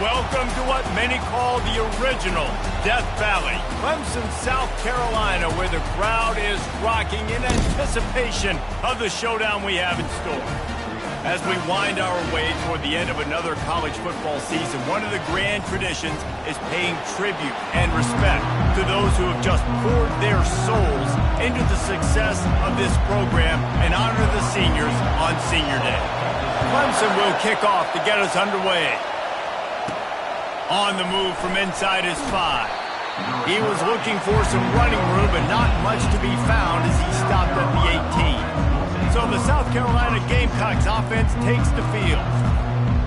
Welcome to what many call the original Death Valley, Clemson, South Carolina, where the crowd is rocking in anticipation of the showdown we have in store. As we wind our way toward the end of another college football season, one of the grand traditions is paying tribute and respect to those who have just poured their souls into the success of this program and honor the seniors on Senior Day. Clemson will kick off to get us underway. On the move from inside his 5. He was looking for some running room, but not much to be found as he stopped at the 18. So the South Carolina Gamecocks offense takes the field.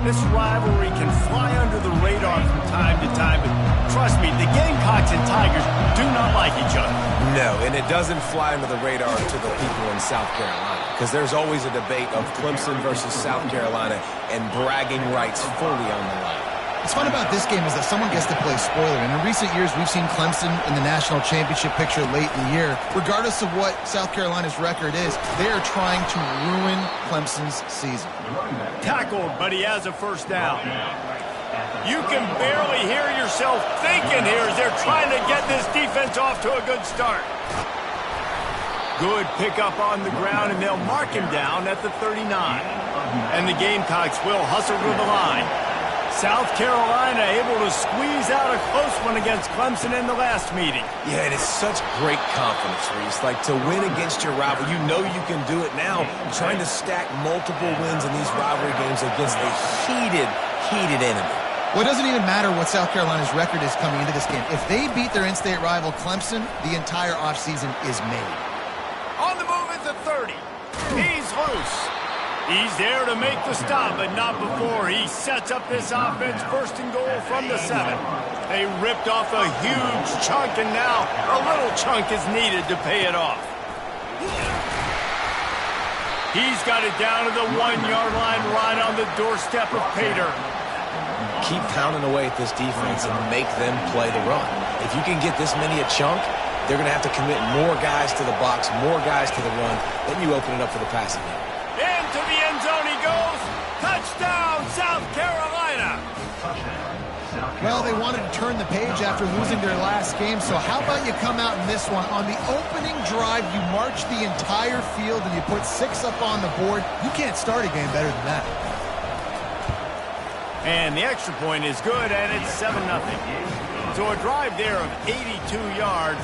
This rivalry can fly under the radar from time to time, but trust me, the Gamecocks and Tigers do not like each other. No, and it doesn't fly under the radar to the people in South Carolina, because there's always a debate of Clemson versus South Carolina and bragging rights fully on the line. What's fun about this game is that someone gets to play spoiler. And in recent years, we've seen Clemson in the national championship picture late in the year. Regardless of what South Carolina's record is, they are trying to ruin Clemson's season. Tackled, but he has a first down. You can barely hear yourself thinking here as they're trying to get this defense off to a good start. Good pickup on the ground, and they'll mark him down at the 39. And the Gamecocks will hustle to the line. South Carolina able to squeeze out a close one against Clemson in the last meeting. Yeah, it is such great confidence, Reese. Like, to win against your rival, you know you can do it now. Trying to stack multiple wins in these rivalry games against a heated enemy. Well, it doesn't even matter what South Carolina's record is coming into this game. If they beat their in-state rival Clemson, the entire offseason is made. On the move at the 30. He's loose. He's there to make the stop, but not before he sets up this offense first and goal from the 7. They ripped off a huge chunk, and now a little chunk is needed to pay it off. He's got it down to the 1-yard line right on the doorstep of Pater. Keep pounding away at this defense and make them play the run. If you can get this many a chunk, they're going to have to commit more guys to the box, more guys to the run. Then you open it up for the passing game. Into the end zone he goes. Touchdown, South Carolina. Well, they wanted to turn the page after losing their last game, so how about you come out in this one? On the opening drive, you march the entire field and you put 6 up on the board. You can't start a game better than that. And the extra point is good, and it's 7-0. So a drive there of 82 yards,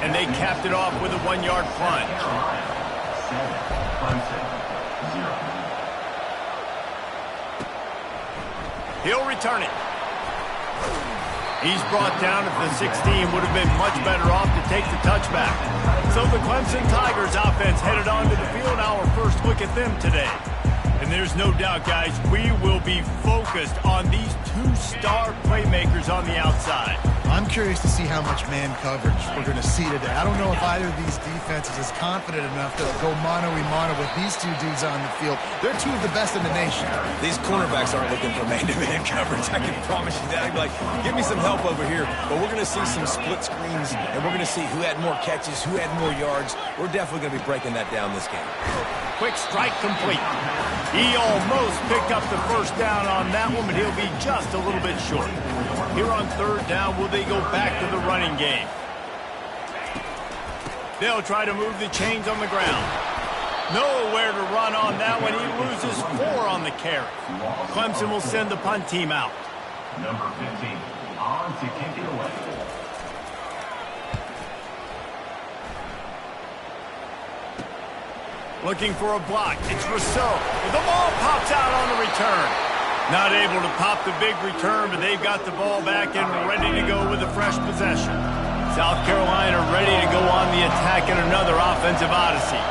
and they capped it off with a 1-yard plunge. He'll return it. He's brought down at the 16. Would have been much better off to take the touchback. So the Clemson Tigers offense headed onto the field. Our first look at them today. And there's no doubt, guys, we will be focused on these 2 star playmakers on the outside. I'm curious to see how much man coverage we're going to see today. I don't know if either of these defenses is confident enough to go mano-a-mano with these 2 dudes on the field. They're 2 of the best in the nation. These cornerbacks aren't looking for man-to-man coverage. I can promise you that. I'd be like, give me some help over here. But we're going to see some split screens, and we're going to see who had more catches, who had more yards. We're definitely going to be breaking that down this game. Quick strike complete. He almost picked up the first down on that one, but he'll be just a little bit short. Here on 3rd down, will they go back to the running game? They'll try to move the chains on the ground. Nowhere to run on that one. He loses 4 on the carry. Clemson will send the punt team out. Number 15 on to kick it away. Looking for a block. It's Rousseau. The ball pops out on the return. Not able to pop the big return, but they've got the ball back and ready to go with a fresh possession. South Carolina ready to go on the attack in another offensive odyssey.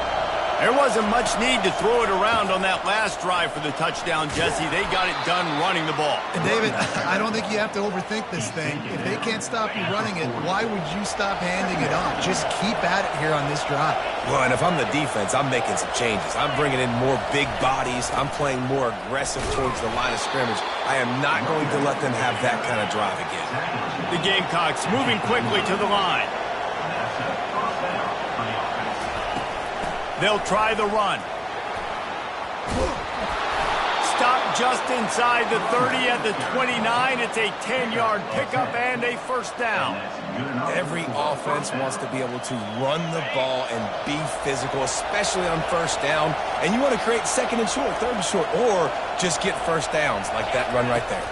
There wasn't much need to throw it around on that last drive for the touchdown, Jesse. They got it done running the ball. And David, I don't think you have to overthink this thing. If they can't stop you running it, why would you stop handing it off? Just keep at it here on this drive. Well, and if I'm the defense, I'm making some changes. I'm bringing in more big bodies. I'm playing more aggressive towards the line of scrimmage. I am not going to let them have that kind of drive again. The Gamecocks moving quickly to the line. They'll try the run. Stop just inside the 30 at the 29. It's a 10-yard pickup and a first down. Every offense wants to be able to run the ball and be physical, especially on first down. And you want to create second and short, third and short, or just get first downs like that run right there.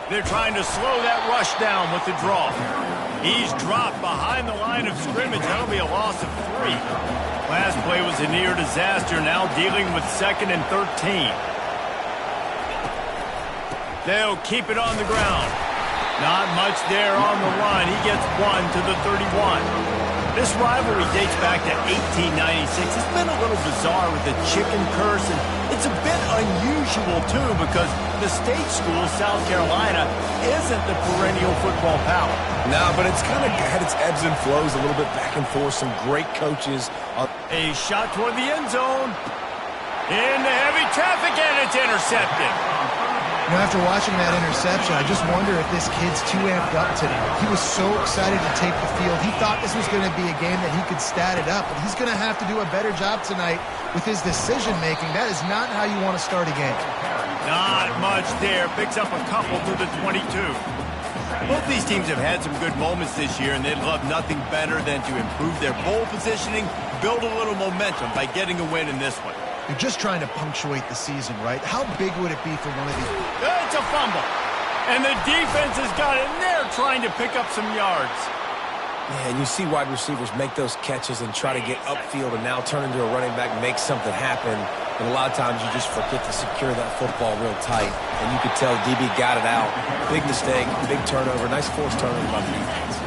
They're trying to slow that rush down with the draw. He's dropped behind the line of scrimmage. That'll be a loss of 3. Last play was a near disaster, now dealing with 2nd and 13. They'll keep it on the ground. Not much there on the run. He gets 1 to the 31. This rivalry dates back to 1896. It's been a little bizarre with the chicken curse, and it's a bit unusual, too, because the state school, South Carolina, isn't the perennial football power. No, but it's kind of had its ebbs and flows, a little bit back and forth, some great coaches. A shot toward the end zone. Into heavy traffic, and it's intercepted. You know, after watching that interception, I just wonder if this kid's too amped up today. He was so excited to take the field. He thought this was going to be a game that he could stat it up, but he's going to have to do a better job tonight with his decision-making. That is not how you want to start a game. Not much there. Picks up a couple to the 22. Both these teams have had some good moments this year, and they'd love nothing better than to improve their bowl positioning, build a little momentum by getting a win in this one. You're just trying to punctuate the season, right? How big would it be for one of these? It's a fumble. And the defense has got it in there trying to pick up some yards. Yeah, and you see wide receivers make those catches and try to get upfield and now turn into a running back, make something happen. And a lot of times you just forget to secure that football real tight. And you could tell DB got it out. Big mistake, big turnover, nice forced turnover by the defense.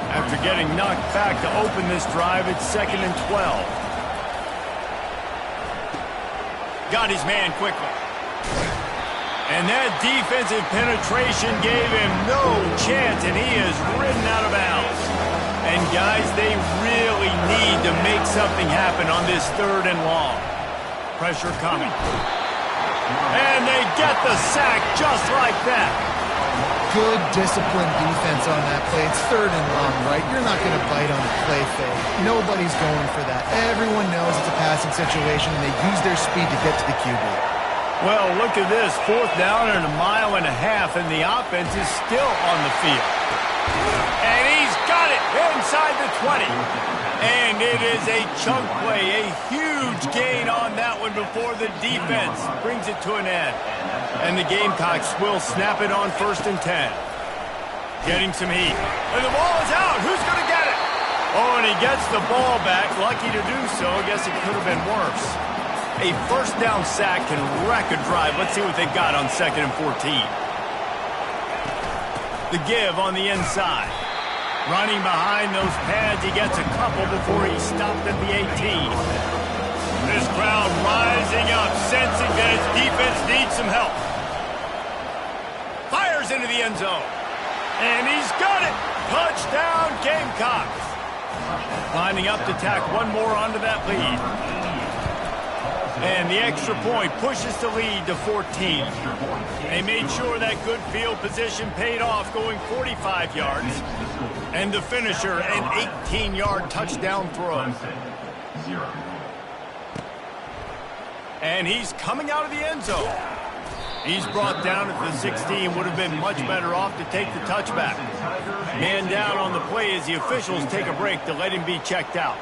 After getting knocked back to open this drive, it's 2nd and 12. Got his man quickly. And that defensive penetration gave him no chance, and he is ridden out of bounds. And guys, they really need to make something happen on this 3rd and long. Pressure coming. And they get the sack just like that. Good disciplined defense on that play. It's 3rd and long, right? You're not going to bite on a play fake. Nobody's going for that. Everyone knows it's a passing situation, and they use their speed to get to the QB. Well, look at this. 4th down and 1.5 miles, and the offense is still on the field. And he's got it inside the 20. And it is a chunk play, a huge gain on that one before the defense brings it to an end. And the Gamecocks will snap it on 1st and 10. Getting some heat. And the ball is out. Who's going to get it? Oh, and he gets the ball back. Lucky to do so. I guess it could have been worse. A 1st down sack can wreck a drive. Let's see what they got on 2nd and 14. The give on the inside. Running behind those pads, he gets a couple before he stopped at the 18. This crowd rising up, sensing that its defense needs some help. Fires into the end zone. And he's got it. Touchdown, Gamecocks. Lining up to tack one more onto that lead. And the extra point pushes the lead to 14. They made sure that good field position paid off, going 45 yards. And the finisher, an 18-yard touchdown throw. And he's coming out of the end zone. He's brought down at the 16. Would have been much better off to take the touchback. Man down on the play as the officials take a break to let him be checked out.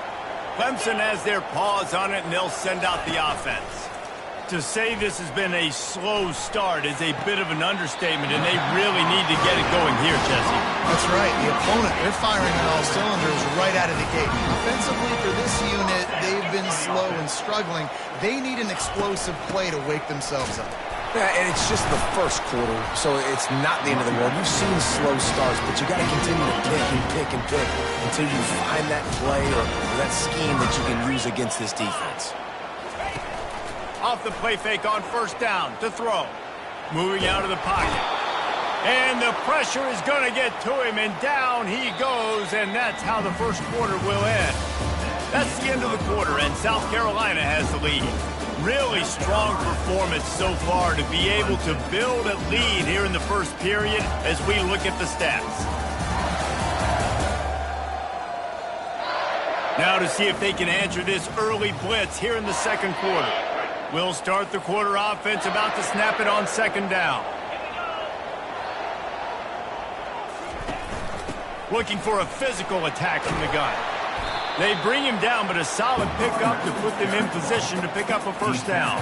Clemson has their paws on it, and they'll send out the offense. To say this has been a slow start is a bit of an understatement, and they really need to get it going here, Jesse. That's right. The opponent, they're firing on all cylinders right out of the gate. Offensively, for this unit, they've been slow and struggling. They need an explosive play to wake themselves up. Yeah, and it's just the first quarter, so it's not the end of the world. You've seen slow starts, but you got to continue to pick and pick and pick until you find that play or that scheme that you can use against this defense. Off the play fake on 1st down to throw. Moving out of the pocket. And the pressure is going to get to him, and down he goes, and that's how the first quarter will end. That's the end of the quarter, and South Carolina has the lead. Really strong performance so far to be able to build a lead here in the first period as we look at the stats. Now to see if they can answer this early blitz here in the second quarter. We'll start the quarter offense, about to snap it on second down. Looking for a physical attack from the gun. They bring him down, but a solid pickup to put them in position to pick up a first down.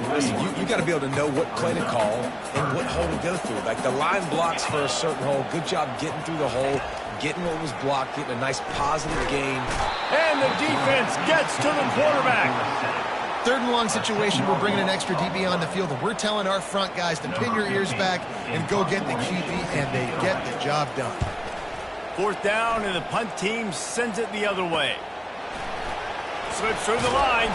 Listen, you got to be able to know what play to call and what hole to go through. Like the line blocks for a certain hole. Good job getting through the hole, getting what was blocked, getting a nice positive gain. And the defense gets to the quarterback. 3rd and long situation, we're bringing an extra DB on the field, and we're telling our front guys to pin your ears back and go get the QB, and they get the job done. 4th down, and the punt team sends it the other way. Slips through the line.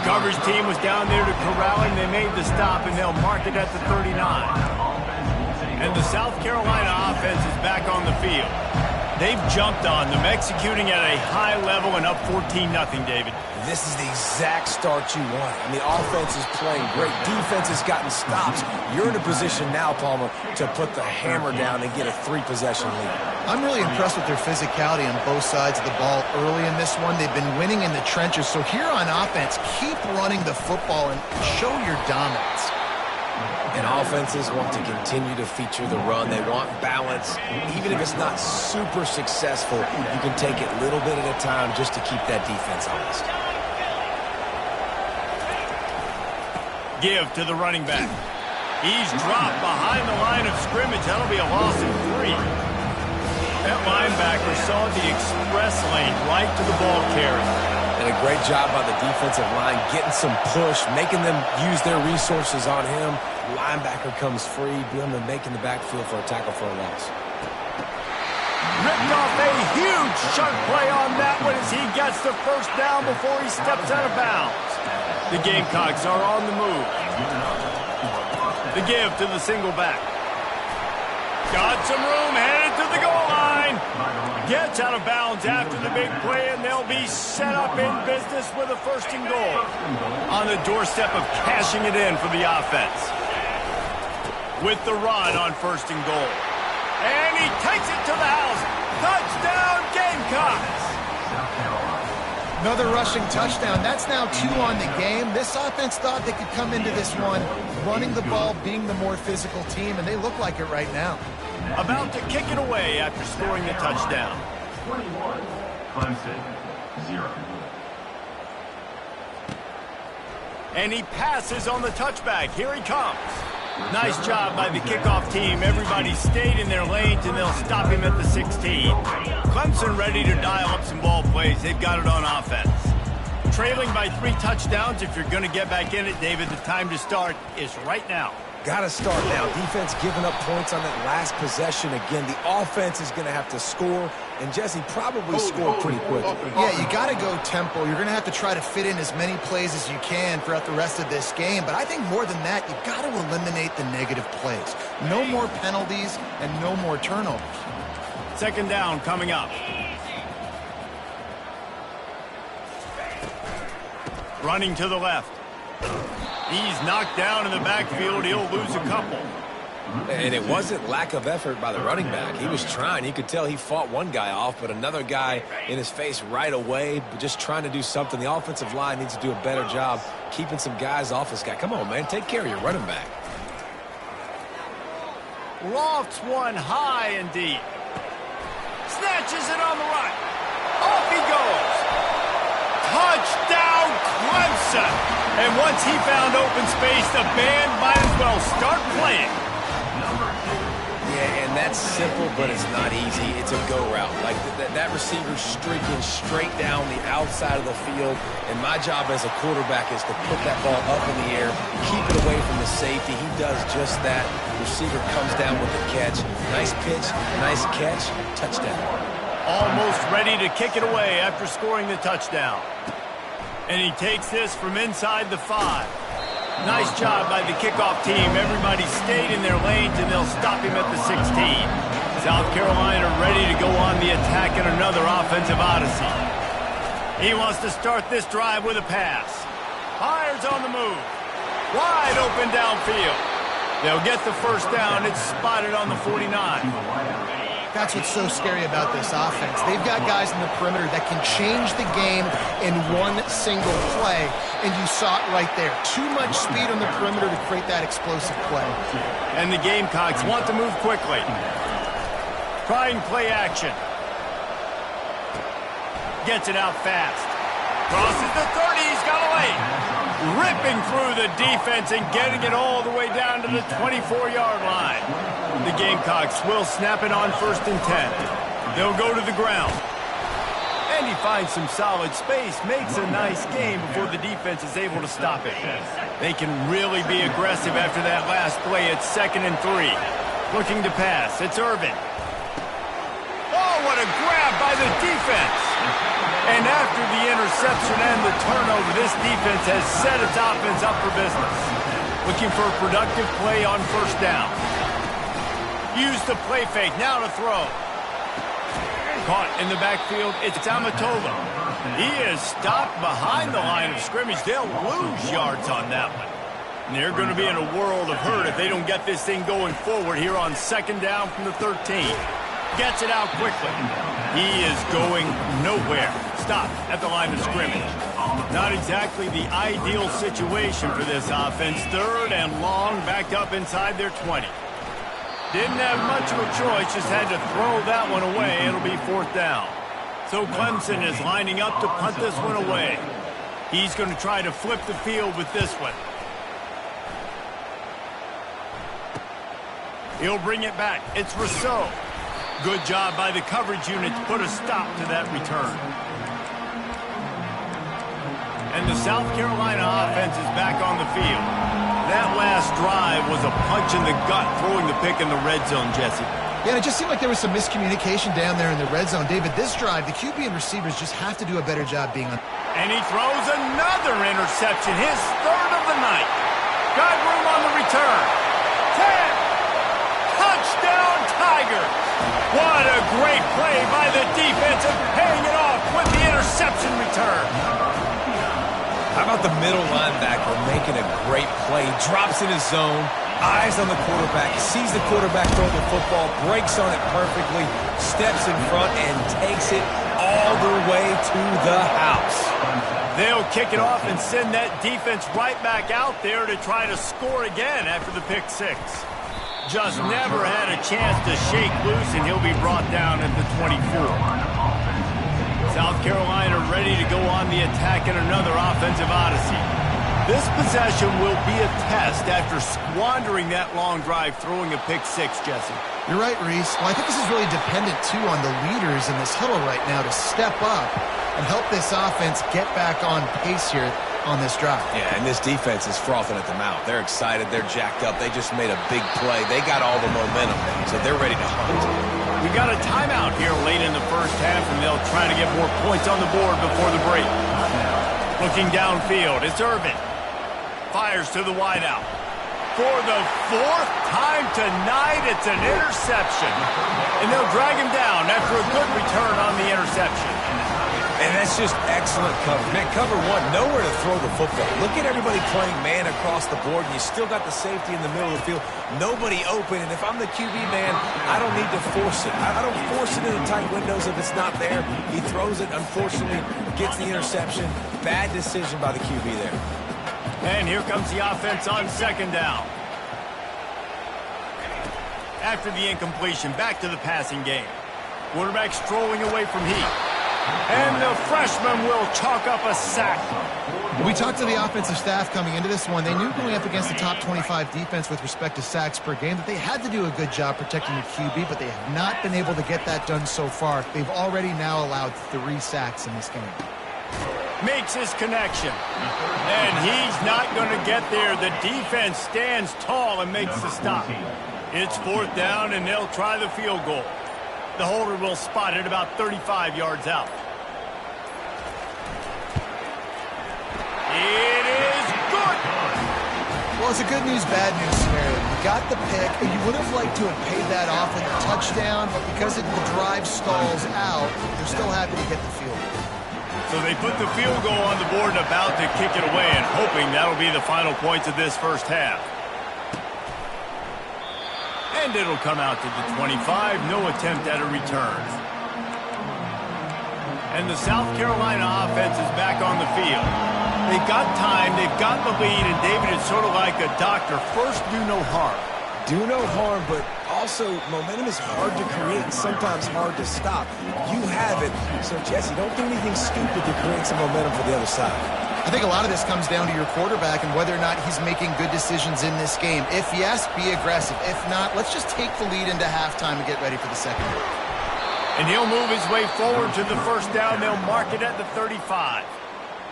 Coverage team was down there to corral him. They made the stop, and they'll mark it at the 39. And the South Carolina offense is back on the field. They've jumped on them, executing at a high level and up 14-0, David. This is the exact start you want. I mean, offense is playing great. Defense has gotten stops. You're in a position now, Palmer, to put the hammer down and get a 3-possession lead. I'm really impressed with their physicality on both sides of the ball early in this one. They've been winning in the trenches. So here on offense, keep running the football and show your dominance. And offenses want to continue to feature the run. They want balance. Even if it's not super successful, you can take it little bit at a time just to keep that defense honest. Give to the running back. He's dropped behind the line of scrimmage. That'll be a loss of 3. That linebacker saw the express lane right to the ball carrier. And a great job by the defensive line, getting some push, making them use their resources on him. Linebacker comes free, Blum making the backfield for a tackle for a loss. Ripped off a huge sharp play on that one as he gets the first down before he steps out of bounds. The Gamecocks are on the move. The give to the single back. Got some room, headed to the goal line. Gets out of bounds after the big play, and they'll be set up in business with a 1st and goal. On the doorstep of cashing it in for the offense. With the run on 1st and goal. And he takes it to the house. Touchdown, Gamecocks! Another rushing touchdown. That's now 2 on the game. This offense thought they could come into this one running the ball, being the more physical team, and they look like it right now. About to kick it away after scoring the touchdown. 21, Clemson, 0. And he passes on the touchback. Here he comes. Nice job by the kickoff team. Everybody stayed in their lanes, and they'll stop him at the 16. Clemson ready to dial up some ball plays. They've got it on offense. Trailing by 3 touchdowns. If you're going to get back in it, David, the time to start is right now. Got to start now. Defense giving up points on that last possession. Again, the offense is going to have to score, and Jesse probably score pretty quick. Yeah, you got to go tempo. You're going to have to try to fit in as many plays as you can throughout the rest of this game. But I think more than that, you've got to eliminate the negative plays. No more penalties and no more turnovers. 2nd down coming up. Running to the left. He's knocked down in the backfield. He'll lose a couple. And it wasn't lack of effort by the running back. He was trying. You could tell he fought one guy off, but another guy in his face right away, but just trying to do something. The offensive line needs to do a better job keeping some guys off this guy. Come on, man. Take care of your running back. Lofts one high and deep. Snatches it on the right. Off he goes. Touchdown, Clemson. And once he found open space, the band might as well start playing. Yeah, and that's simple, but it's not easy. It's a go route. Like that receiver streaking straight down the outside of the field. And my job as a quarterback is to put that ball up in the air, keep it away from the safety. He does just that. The receiver comes down with the catch. Nice pitch, nice catch, touchdown. Almost ready to kick it away after scoring the touchdown. And he takes this from inside the 5. Nice job by the kickoff team. Everybody stayed in their lanes, and they'll stop him at the 16. South Carolina ready to go on the attack in another offensive odyssey. He wants to start this drive with a pass. Fires on the move. Wide open downfield. They'll get the first down. It's spotted on the 49. That's what's so scary about this offense. They've got guys in the perimeter that can change the game in one single play, and you saw it right there. Too much speed on the perimeter to create that explosive play. And the Gamecocks want to move quickly. Trying play action. Gets it out fast. Crosses the 30, he's got a lane. Ripping through the defense and getting it all the way down to the 24-yard line. The Gamecocks will snap it on 1st and 10. They'll go to the ground. And he finds some solid space, makes a nice game before the defense is able to stop it. They can really be aggressive after that last play. It's 2nd and 3. Looking to pass. It's Irvin. Oh, what a grab by the defense. And after the interception and the turnover, this defense has set its offense up for business. Looking for a productive play on 1st down. Use the play fake, now to throw. Caught in the backfield, it's Amatola. He is stopped behind the line of scrimmage. They'll lose yards on that one. And they're going to be in a world of hurt if they don't get this thing going forward here on 2nd down from the 13. Gets it out quickly. He is going nowhere. Stopped at the line of scrimmage. Not exactly the ideal situation for this offense. 3rd and long, backed up inside their 20. Didn't have much of a choice, just had to throw that one away. It'll be 4th down. So Clemson is lining up to punt this one away. He's going to try to flip the field with this one. He'll bring it back. It's Rousseau. Good job by the coverage unit to put a stop to that return. And the South Carolina offense is back on the field. That last drive was a punch in the gut, throwing the pick in the red zone, Jesse. Yeah, and it just seemed like there was some miscommunication down there in the red zone. David, this drive, the QB and receivers just have to do a better job being on. And he throws another interception, his 3rd of the night. Got room on the return. 10. Touchdown, Tigers. What a great play by the defense and paying it off with the interception return. How about the middle linebacker making a great play? Drops in his zone, eyes on the quarterback, sees the quarterback throw the football, breaks on it perfectly, steps in front, and takes it all the way to the house. They'll kick it off and send that defense right back out there to try to score again after the pick 6. Just never had a chance to shake loose, and he'll be brought down at the 24. South Carolina ready to go on the attack in another offensive odyssey. This possession will be a test after squandering that long drive, throwing a pick 6, Jesse. You're right, Reese. Well, I think this is really dependent, too, on the leaders in this huddle right now to step up and help this offense get back on pace here on this drive. Yeah, and this defense is frothing at the mouth. They're excited. They're jacked up. They just made a big play. They got all the momentum, so they're ready to hunt. We've got a timeout here late in the 1st half, and they'll try to get more points on the board before the break. Looking downfield, it's Irvin. Fires to the wideout. For the 4th time tonight, it's an interception. And they'll drag him down after a good return on the interception. And that's just excellent cover. Man, cover 1, nowhere to throw the football. Look at everybody playing man across the board, and you still got the safety in the middle of the field. Nobody open, and if I'm the QB, man, I don't need to force it. I don't force it into tight windows if it's not there. He throws it, unfortunately, gets the interception. Bad decision by the QB there. And here comes the offense on 2nd down. After the incompletion, back to the passing game. Quarterback strolling away from heat. And the freshman will chalk up a sack. We talked to the offensive staff coming into this one. They knew going up against the top 25 defense with respect to sacks per game that they had to do a good job protecting the QB, but they have not been able to get that done so far. They've already now allowed 3 sacks in this game. Makes his connection. And he's not going to get there. The defense stands tall and makes the stop. It's 4th down, and they'll try the field goal. The holder will spot it about 35 yards out. It is good. Well, it's a good news, bad news scenario. You got the pick, and you would have liked to have paid that off with a touchdown, but because the drive stalls out, they're still happy to get the field goal. So they put the field goal on the board and about to kick it away, and hoping that'll be the final points of this 1st half. And it'll come out to the 25. No attempt at a return. And the South Carolina offense is back on the field. They've got time, they've got the lead, and David is sort of like a doctor. First, do no harm. Do no harm, but also momentum is hard to create and sometimes hard to stop. You have it, so Jesse, don't do anything stupid to create some momentum for the other side. I think a lot of this comes down to your quarterback and whether or not he's making good decisions in this game. If yes, be aggressive. If not, let's just take the lead into halftime and get ready for the second half. And he'll move his way forward to the first down. They'll mark it at the 35.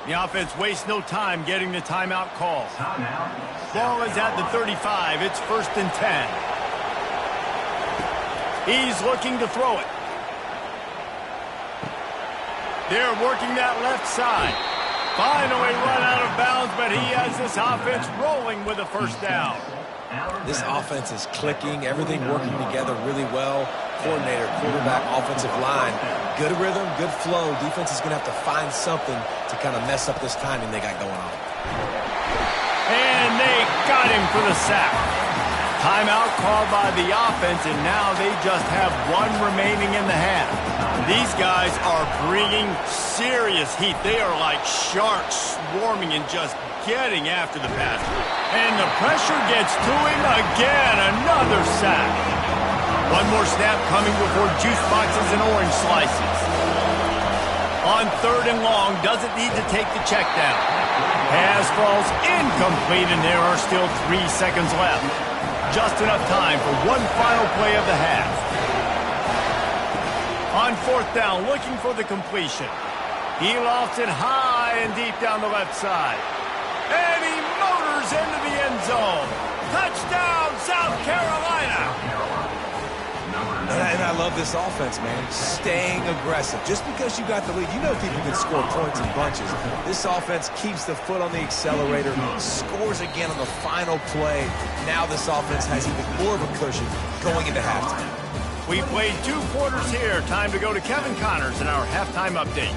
The offense wastes no time getting the timeout call. Ball is at the 35. It's 1st and 10. He's looking to throw it. They're working that left side. Finally run out of bounds, but he has this offense rolling with a first down. This offense is clicking, everything working together really well. Coordinator, quarterback, offensive line, good rhythm, good flow. Defense is going to have to find something to kind of mess up this timing they got going on. And they got him for the sack. Timeout called by the offense, and now they just have one remaining in the half. These guys are bringing serious heat. They are like sharks swarming and just getting after the pass. And the pressure gets to him again. Another sack. One more snap coming before juice boxes and orange slices. On 3rd and long, doesn't need to take the check down. Pass falls incomplete, and there are still 3 seconds left. Just enough time for one final play of the half. On 4th down, looking for the completion. He lofts it high and deep down the left side. And he motors into the end zone. Touchdown, South Carolina! And I love this offense, man. Staying aggressive. Just because you got the lead, you know people can score points in bunches. This offense keeps the foot on the accelerator, scores again on the final play. Now this offense has even more of a cushion going into halftime. We played 2 quarters here. Time to go to Kevin Connors in our halftime update.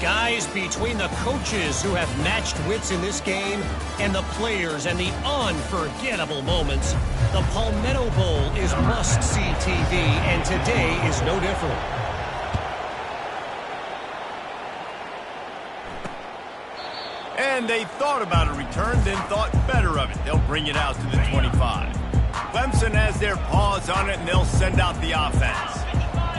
Guys, between the coaches who have matched wits in this game and the players and the unforgettable moments, the Palmetto Bowl is must-see TV, and today is no different. And they thought about a return, then thought better of it. They'll bring it out to the 25. Clemson has their paws on it, and they'll send out the offense.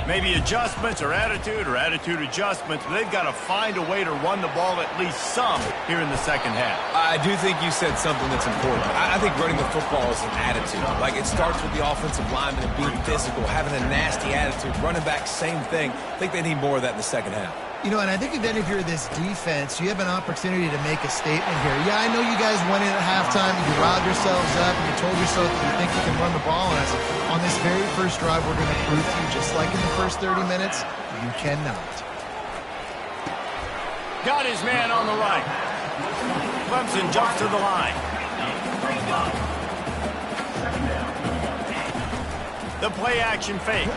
Maybe adjustments or attitude adjustments, but they've got to find a way to run the ball at least some here in the second half. I do think you said something that's important. I think running the football is an attitude. Like, it starts with the offensive lineman and being physical, having a nasty attitude. Running back, same thing. I think they need more of that in the second half. You know, and I think then if you're this defense, you have an opportunity to make a statement here. Yeah, I know you guys went in at halftime, you riled yourselves up, and you told yourself that you think you can run the ball on us. On this very first drive, we're going to prove to you, just like in the first 30 minutes, you cannot. Got his man on the right. Clemson jumps to the line. The play action fake.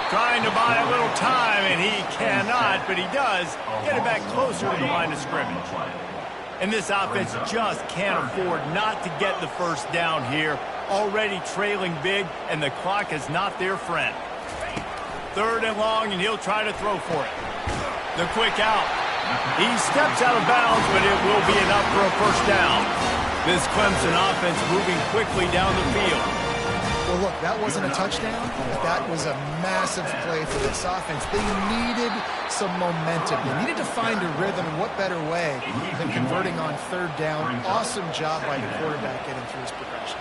Trying to buy a little time, and he cannot, but he does get it back closer to the line of scrimmage. And this offense just can't afford not to get the first down here. Already trailing big, and the clock is not their friend. 3rd and long, and he'll try to throw for it. The quick out. He steps out of bounds, but it will be enough for a first down. This Clemson offense moving quickly down the field. Well, look, that wasn't a touchdown, but that was a massive play for this offense. They needed some momentum. They needed to find a rhythm, and what better way than converting on 3rd down. Awesome job by the quarterback getting through his progression.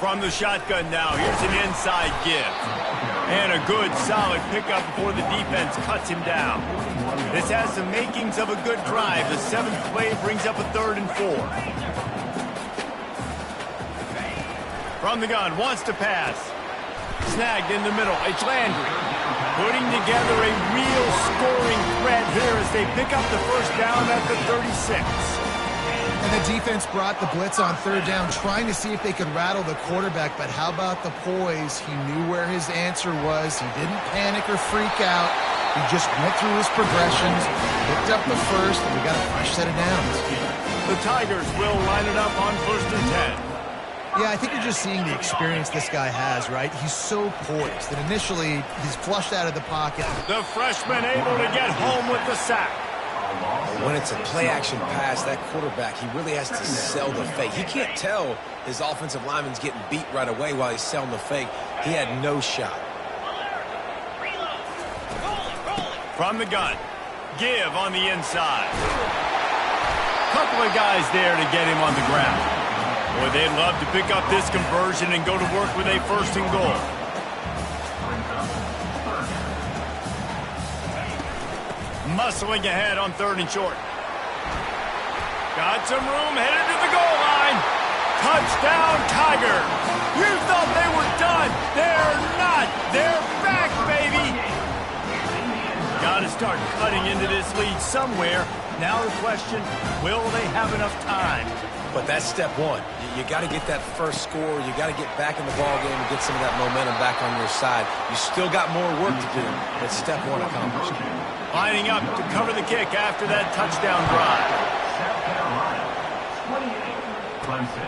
From the shotgun now, here's an inside give. And a good, solid pickup before the defense cuts him down. This has the makings of a good drive. The 7th play brings up a 3rd and 4. From the gun, wants to pass. Snagged in the middle. It's Landry. Putting together a real scoring threat here as they pick up the first down at the 36. And the defense brought the blitz on 3rd down, trying to see if they could rattle the quarterback. But how about the poise? He knew where his answer was. He didn't panic or freak out. He just went through his progressions, picked up the first, and we got a fresh set of downs. The Tigers will line it up on 1st and 10. Yeah, I think you're just seeing the experience this guy has, right? He's so poised that initially he's flushed out of the pocket. The freshman able to get home with the sack. When it's a play-action pass, that quarterback, he really has to sell the fake. He can't tell his offensive lineman's getting beat right away while he's selling the fake. He had no shot. From the gun, give on the inside. Couple of guys there to get him on the ground. Boy, they'd love to pick up this conversion and go to work with a 1st and goal. Muscling ahead on 3rd and short. Got some room, headed to the goal line. Touchdown, Tiger. You thought they were done. They're not. They're back, baby. Got to start cutting into this lead somewhere. Now the question, will they have enough time? But that's step one. You got to get that first score. You got to get back in the ball game and get some of that momentum back on your side. You still got more work to do, but step one accomplished. Lining up to cover the kick after that touchdown drive. South Carolina, 28, Clemson,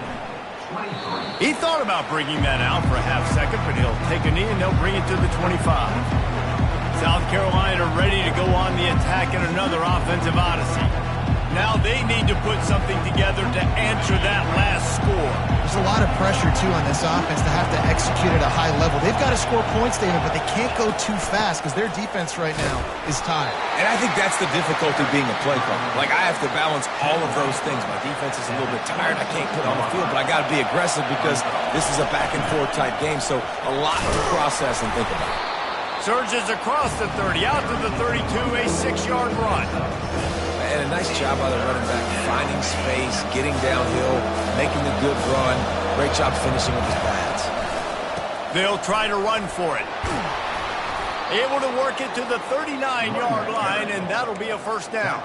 23. He thought about bringing that out for a half second, but he'll take a knee and they'll bring it to the 25. South Carolina ready to go on the attack in another offensive odyssey. Now they need to put something together to answer that last score. There's a lot of pressure, too, on this offense to have to execute at a high level. They've got to score points, David, but they can't go too fast because their defense right now is tired. And I think that's the difficulty being a play caller. Like, I have to balance all of those things. My defense is a little bit tired. I can't put on the field, but I got to be aggressive because this is a back-and-forth type game, so a lot to process and think about. Surges across the 30, out to the 32, a 6-yard run. And a nice job by the running back, finding space, getting downhill, making a good run. Great job finishing with his pads. They'll try to run for it. Able to work it to the 39-yard line, and that'll be a 1st down.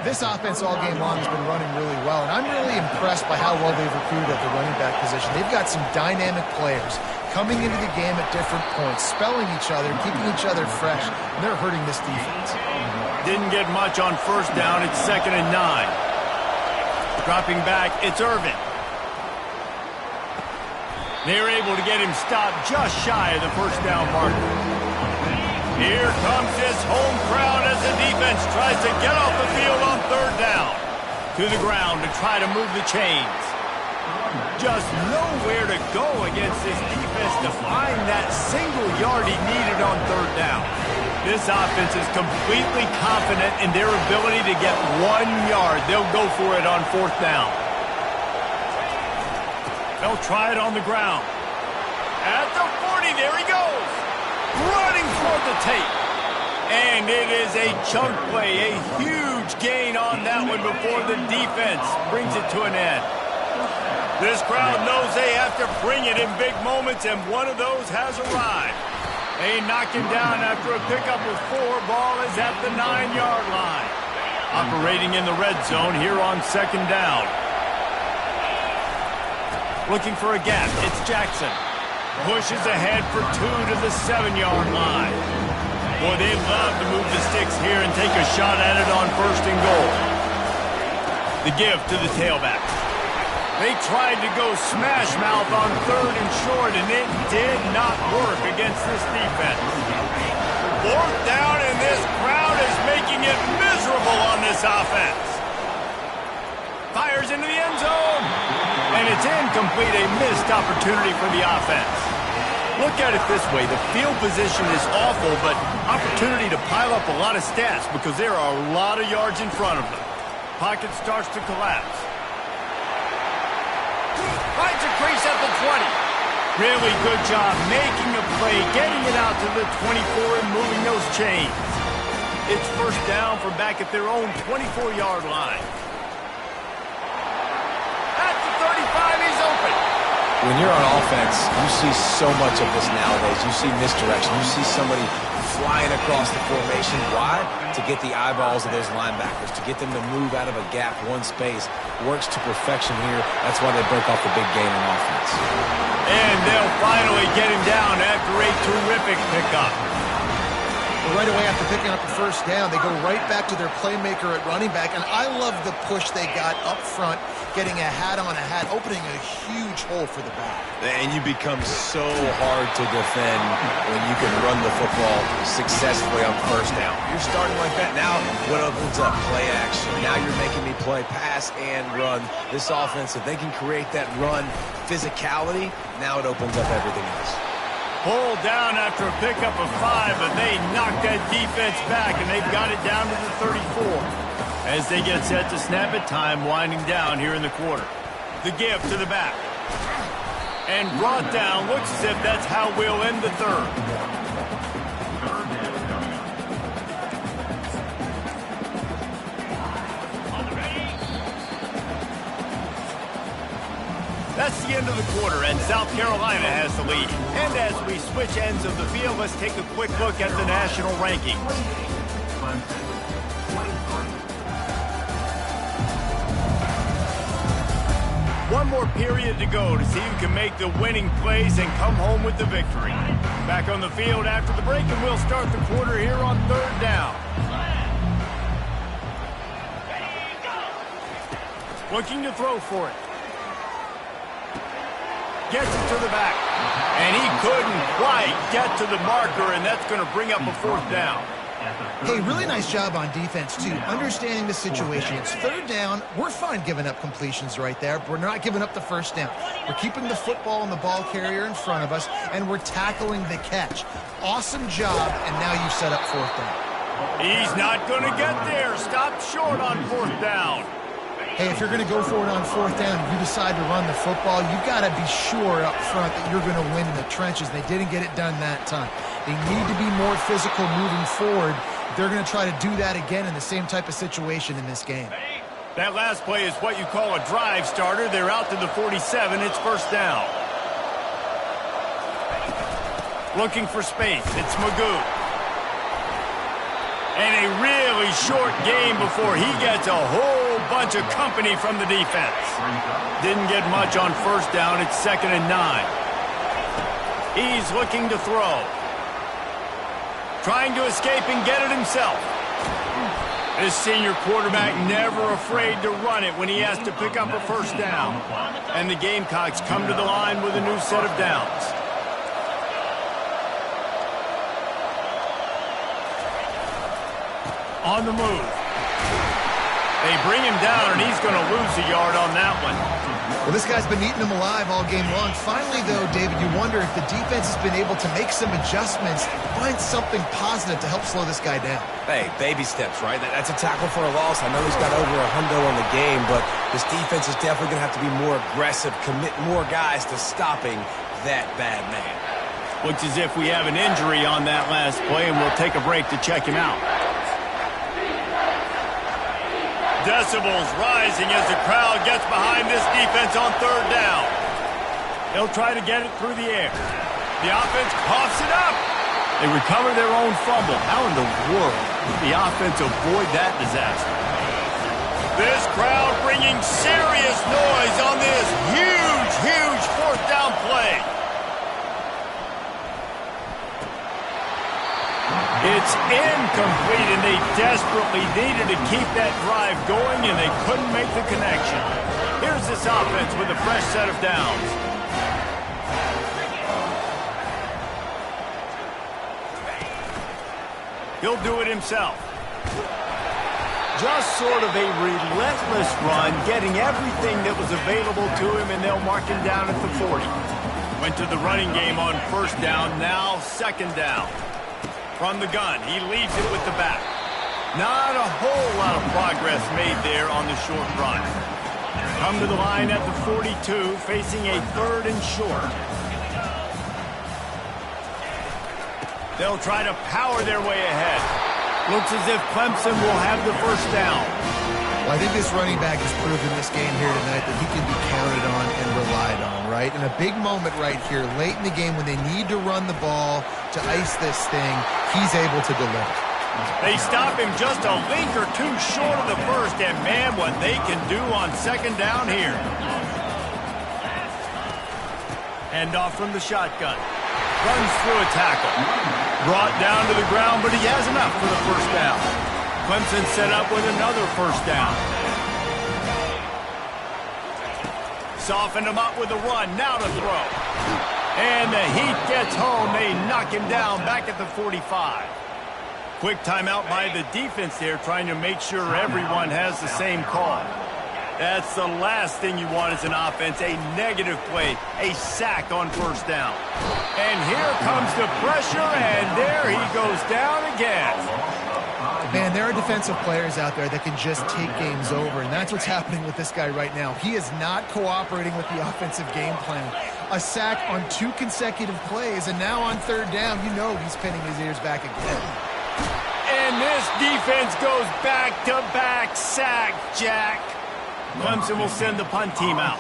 This offense all game long has been running really well, and I'm really impressed by how well they've recruited at the running back position. They've got some dynamic players coming into the game at different points, spelling each other, keeping each other fresh, and they're hurting this defense. Didn't get much on 1st down. It's 2nd and 9. Dropping back, it's Irvin. They're able to get him stopped just shy of the 1st down marker. Here comes this home crowd as the defense tries to get off the field on 3rd down. To the ground to try to move the chains. Just nowhere to go against this defense to find that single yard he needed on 3rd down. This offense is completely confident in their ability to get 1 yard. They'll go for it on 4th down. They'll try it on the ground. At the 40, there he goes. Running for the tape. And it is a chunk play, a huge gain on that one before the defense brings it to an end. This crowd knows they have to bring it in big moments, and one of those has arrived. They knock him down after a pickup of 4. Ball is at the 9-yard line. Operating in the red zone here on 2nd down. Looking for a gap. It's Jackson. Pushes ahead for 2 to the 7-yard line. Boy, they love to move the sticks here and take a shot at it on 1st and goal. The give to the tailback. They tried to go smash mouth on 3rd and short, and it did not work against this defense. 4th down, and this crowd is making it miserable on this offense. Fires into the end zone, and it's incomplete, a missed opportunity for the offense. Look at it this way, the field position is awful, but opportunity to pile up a lot of stats because there are a lot of yards in front of them. Pocket starts to collapse. Finds a crease at the 20. Really good job making a play, getting it out to the 24 and moving those chains. It's 1st down from back at their own 24-yard line. At the 35, he's open. When you're on offense, you see so much of this nowadays. You see misdirection. You see somebody flying across the formation. Why? To get the eyeballs of those linebackers, to get them to move out of a gap, one space. Works to perfection here. That's why they break off the big game in offense. And they'll finally get him down after a terrific pickup. But right away after picking up the first down, they go right back to their playmaker at running back. And I love the push they got up front, getting a hat on a hat, opening a huge hole for the back. And you become so hard to defend when you can run the football successfully on first down. You're starting like that. Now what opens up? Play action. Now you're making me play pass and run. This offense, if they can create that run physicality, now it opens up everything else. Pulled down after a pickup of 5, but they knocked that defense back, and they've got it down to the 34. As they get set to snap it, time winding down here in the quarter. The give to the back. And brought down. Looks as if that's how we'll end the third. That's the end of the quarter, and South Carolina has the lead. And as we switch ends of the field, let's take a quick look at the national rankings. One more period to go to see who can make the winning plays and come home with the victory. Back on the field after the break, and we'll start the quarter here on third down. Looking to throw for it. Gets it to the back. And he couldn't quite get to the marker, and that's going to bring up a fourth down. Hey, really nice job on defense, too. Understanding the situation. It's third down. We're fine giving up completions right there. We're not giving up the first down. We're keeping the football and the ball carrier in front of us, and we're tackling the catch. Awesome job, and now you've set up fourth down. He's not going to get there. Stopped short on fourth down. Hey, if you're going to go for it on fourth down and you decide to run the football, you've got to be sure up front that you're going to win in the trenches. They didn't get it done that time. They need to be more physical moving forward. They're going to try to do that again in the same type of situation in this game. That last play is what you call a drive starter. They're out to the 47. It's first down. Looking for space. It's Magoo. And a really short game before he gets a whole bunch of company from the defense. Didn't get much on first down. It's 2nd and 9. He's looking to throw. Trying to escape and get it himself. This senior quarterback never afraid to run it when he has to pick up a first down. And the Gamecocks come to the line with a new set of downs. On the move. They bring him down, and he's going to lose a yard on that one. Well, this guy's been eating them alive all game long. Finally, though, David, you wonder if the defense has been able to make some adjustments, find something positive to help slow this guy down. Hey, baby steps, right? That's a tackle for a loss. I know he's got over $100 on the game, but this defense is definitely going to have to be more aggressive, commit more guys to stopping that bad man. Looks as if we have an injury on that last play, and we'll take a break to check him out. Decibels rising as the crowd gets behind this defense on third down. They'll try to get it through the air. The offense coughs it up. They recover their own fumble. How in the world did the offense avoid that disaster? This crowd bringing serious noise on this huge fourth down play. It's incomplete, and they desperately needed to keep that drive going, and they couldn't make the connection. Here's this offense with a fresh set of downs. He'll do it himself. Just sort of a relentless run, getting everything that was available to him, and they'll mark him down at the 40. Went to the running game on first down, now second down. From the gun, he leaves it with the back. Not a whole lot of progress made there on the short run. Come to the line at the 42, facing a 3rd and short. They'll try to power their way ahead. Looks as if Clemson will have the first down. Well, I think this running back has proven this game here tonight that he can be counted on and relied on, right? In a big moment right here, late in the game when they need to run the ball to ice this thing, he's able to deliver. They stop him just a link or two short of the first, and man, what they can do on second down here. Hand off from the shotgun. runs through a tackle. Brought down to the ground, but he has enough for the first down. Clemson set up with another first down. Softened him up with a run, now to throw. And the heat gets home. They knock him down back at the 45. Quick timeout by the defense there, trying to make sure everyone has the same call. That's the last thing you want as an offense, a negative play, a sack on first down. And here comes the pressure, and there he goes down again. Man, there are defensive players out there that can just take games over, and that's what's happening with this guy right now. He is not cooperating with the offensive game plan. A sack on 2 consecutive plays, and now on third down, you know he's pinning his ears back again. And this defense goes back-to-back sack, Jack. Clemson will send the punt team out.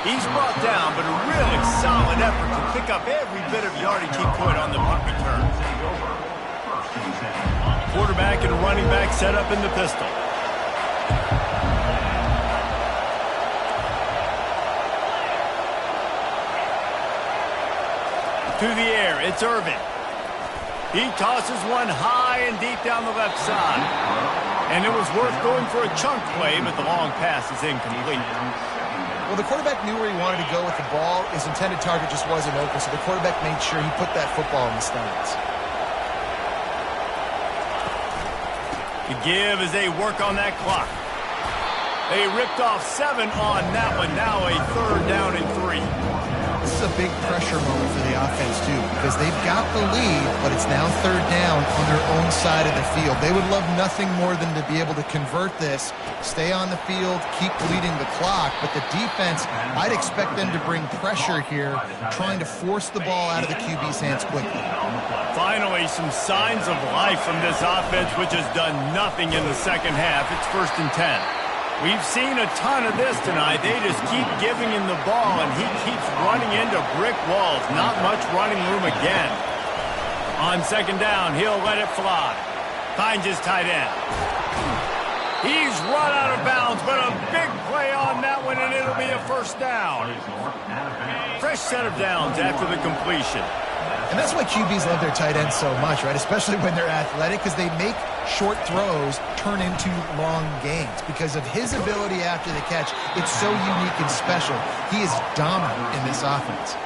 He's brought down, but a really solid effort to pick up every bit of yardage he could on the punt return. Quarterback and running back set up in the pistol. To the air, it's Irvin. He tosses one high and deep down the left side. And it was worth going for a chunk play, but the long pass is incomplete. Well, the quarterback knew where he wanted to go with the ball. His intended target just wasn't open, so the quarterback made sure he put that football in the stands. The give as they work on that clock. They ripped off 7 on that one. Now a third down and 3. This is a big pressure moment for the offense, too, because they've got the lead, but it's now third down on their own side of the field. They would love nothing more than to be able to convert this, stay on the field, keep bleeding the clock, but the defense, I'd expect them to bring pressure here, trying to force the ball out of the QB's hands quickly. Finally, some signs of life from this offense, which has done nothing in the second half. It's 1st and 10. We've seen a ton of this tonight. They just keep giving him the ball, and he keeps running into brick walls. Not much running room again. On second down, he'll let it fly. Finds his tight end. He's run out of bounds, but a big play on that one, and it'll be a first down. Fresh set of downs after the completion. And that's why QBs love their tight ends so much, right? Especially when they're athletic, because they make short throws turn into long gains. Because of his ability after the catch, it's so unique and special. He is dominant in this offense.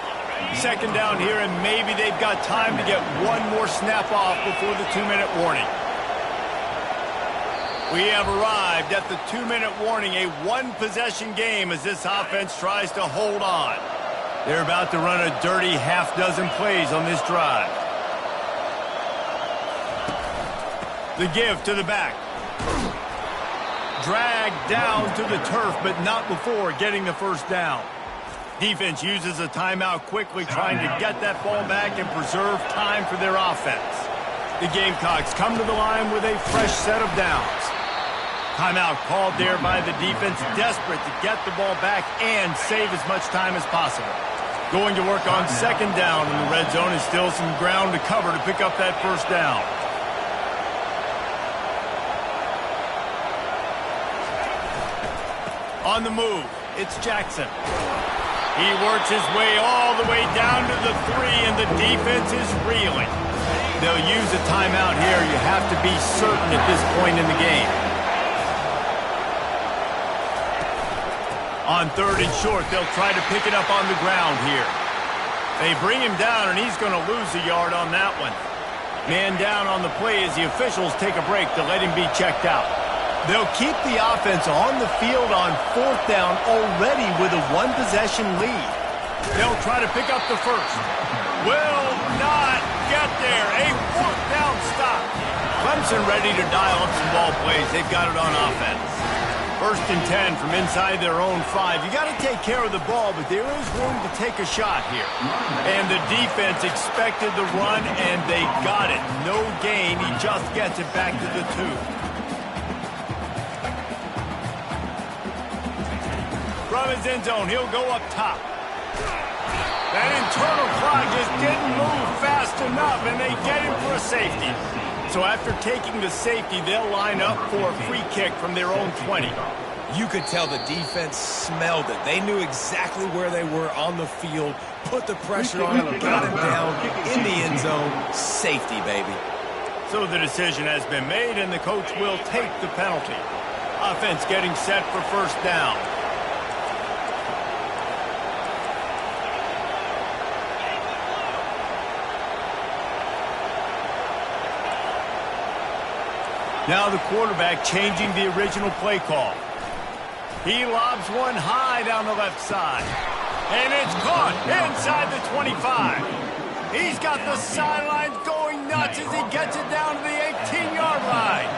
Second down here, and maybe they've got time to get one more snap off before the 2-minute warning. We have arrived at the 2-minute warning, a one-possession game as this offense tries to hold on. They're about to run a dirty half-dozen plays on this drive. The give to the back. Dragged down to the turf, but not before getting the first down. Defense uses a timeout quickly, trying to get that ball back and preserve time for their offense. The Gamecocks come to the line with a fresh set of downs. Timeout called there by the defense, desperate to get the ball back and save as much time as possible. Going to work on second down in the red zone, and still some ground to cover to pick up that first down. On the move, it's Jackson. He works his way all the way down to the 3, and the defense is reeling. They'll use a timeout here. You have to be certain at this point in the game. On third and short, they'll try to pick it up on the ground here. They bring him down, and he's going to lose a yard on that one. Man down on the play as the officials take a break to let him be checked out. They'll keep the offense on the field on fourth down already with a one-possession lead. They'll try to pick up the first. Will not get there. A fourth down stop. Clemson ready to dial up some ball plays. They've got it on offense. 1st and 10 from inside their own 5. You got to take care of the ball, but there is room to take a shot here. And the defense expected the run, and they got it. No gain. He just gets it back to the 2. From his end zone, he'll go up top. That internal clock just didn't move fast enough, and they get him for a safety. So after taking the safety, they'll line up for a free kick from their own 20. You could tell the defense smelled it. They knew exactly where they were on the field, put the pressure on him, got him down in the end zone. Safety, baby. So the decision has been made, and the coach will take the penalty. Offense getting set for first down. Now the quarterback changing the original play call. He lobs one high down the left side. And it's caught inside the 25. He's got the sidelines going nuts as he gets it down to the 18-yard line.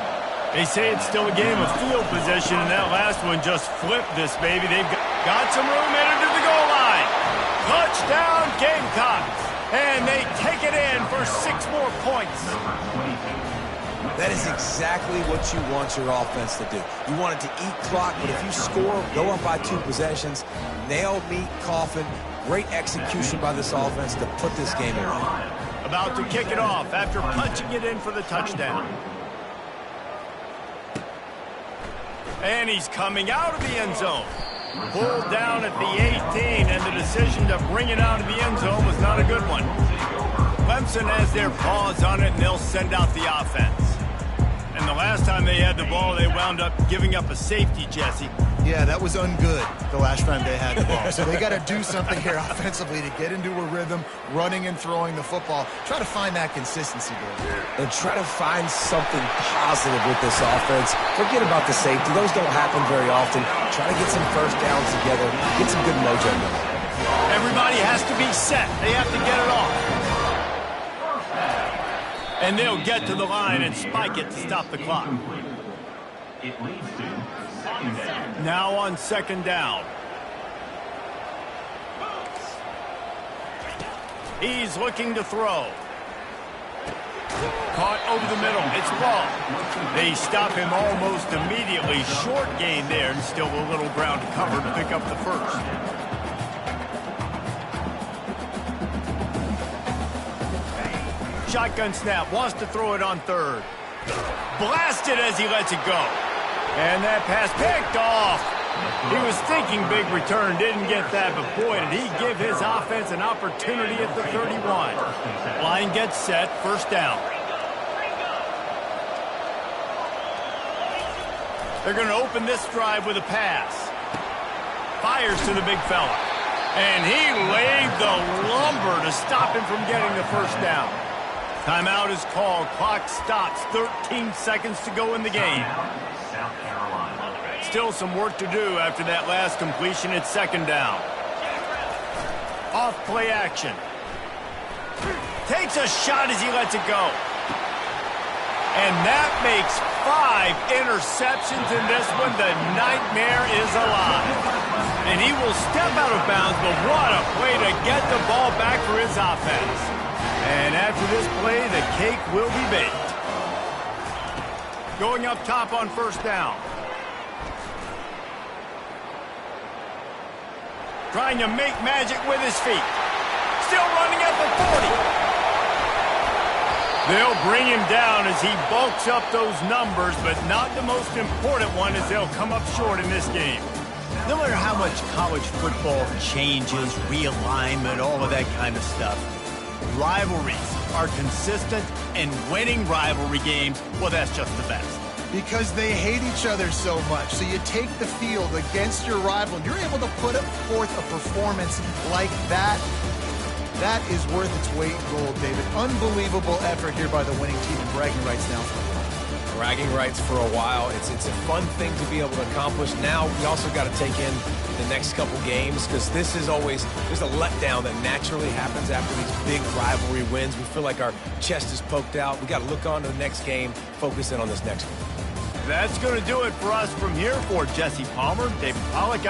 They say it's still a game of field position, and that last one just flipped this baby. They've got some room headed to the goal line. Touchdown Gamecocks. And they take it in for 6 more points. That is exactly what you want your offense to do. You want it to eat clock, but if you score, go up by 2 possessions, nail, meet, coffin, great execution by this offense to put this game away. About to kick it off after punching it in for the touchdown. And he's coming out of the end zone. Pulled down at the 18, and the decision to bring it out of the end zone was not a good one. Clemson has their paws on it, and they'll send out the offense. And the last time they had the ball, they wound up giving up a safety, Jesse. Yeah, that was ungood the last time they had the ball. So they got to do something here offensively to get into a rhythm, running and throwing the football. Try to find that consistency there. And try to find something positive with this offense. Forget about the safety. Those don't happen very often. Try to get some first downs together. Get some good mojo going. Everybody has to be set. They have to get it off. And they'll get to the line and spike it to stop the clock. It leads to second down. Now on second down. He's looking to throw. Caught over the middle. It's ball. They stop him almost immediately. Short gain there, and still a little ground to cover to pick up the first. Shotgun snap, wants to throw it on third. Blasted as he lets it go. And that pass picked off. He was thinking big return, didn't get that, but boy, did he give his offense an opportunity at the 31. Line gets set, first down. They're going to open this drive with a pass. Fires to the big fella. And he laid the lumber to stop him from getting the first down. Timeout is called. Clock stops. 13 seconds to go in the game. South Carolina. Still some work to do after that last completion. It's second down. Off play action. Takes a shot as he lets it go. And that makes 5 interceptions in this one. The nightmare is alive. And he will step out of bounds, but what a play to get the ball back for his offense. And after this play, the cake will be baked. Going up top on first down. Trying to make magic with his feet. Still running at the 40. They'll bring him down as he bulks up those numbers, but not the most important one as they'll come up short in this game. No matter how much college football changes, realignment, all of that kind of stuff, rivalries are consistent, and winning rivalry games, well, that's just the best. Because they hate each other so much. So you take the field against your rival, and you're able to put forth a performance like that. That is worth its weight in gold, David. Unbelievable effort here by the winning team, and bragging rights now for a while. Bragging rights for a while. It's a fun thing to be able to accomplish. Now we also got to take in the next couple games, because this is always, there's a letdown that naturally happens after these big rivalry wins. We feel like our chest is poked out. We got to look on to the next game, focus in on this next one. That's going to do it for us from here. For Jesse Palmer, David Pollack,